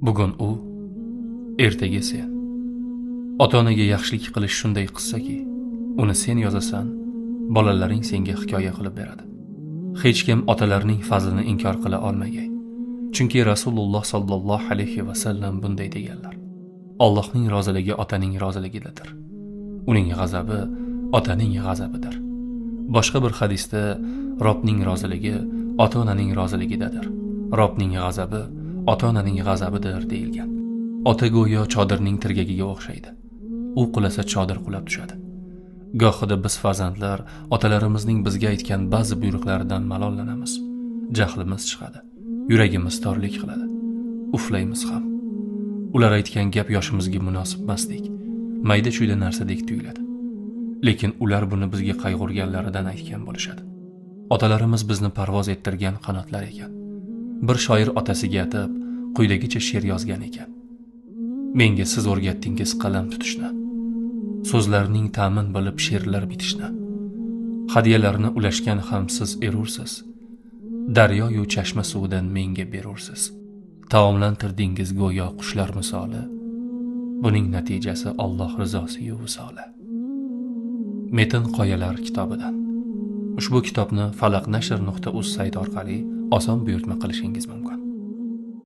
Bugun u, ertaga sen. Ota-onaga yaxshilik qilish shunday qissaki, uni sen yozasan, bolalaring senga hikoya qilib beradi. Hech kim otalarning fazlini inkor qila olmagay. Chunki Rasululloh sallallohu alayhi va sallam bunday deganlar: Allohning roziligi otaning roziligidadir. Uning g'azabi otaning g'azabidir. Boshqa bir hadisda Robbning roziligi ota-onaning roziligidadir. Robbning g'azabi ota-onaning g'azabidir deyilgan. Ota go'yo chodirning tirgagiga o'xshaydi. U qulasa chodir qulab tushadi. Gohida biz farzandlar otalarimizning bizga aytgan ba'zi buyruqlaridan malollanamiz. Jahlimiz chiqadi. Yuragimiz torlik qiladi. Uflaymiz ham. Ular aytgan gap yoshimizga munosib emasdek, mayda-chuyda narsadek tuyuladi. Lekin ular buni bizga qayg'urganlaridan aytgan bo'lishadi. Otalarimiz bizni parvoz ettirgan qanotlar ekan. Bir shoir otasiga atab quyidagicha she'r yozgan ekan: Menga siz o'rgatdingiz qalam tutishni, so'zlarning ta'min bilib she'rlar bitishni. Hadiyalarni ulashgan ham siz erursiz, daryo-yu chashma suvidan menga berursiz. Taomlantirdingiz go'yo qushlar misoli, buning natijasi Alloh rizosi-yu visoli. Metin qoyalar kitobidan. Ushbu kitobni falaqnashr.uz sayti orqali oson buyurtma qilishingiz mumkin.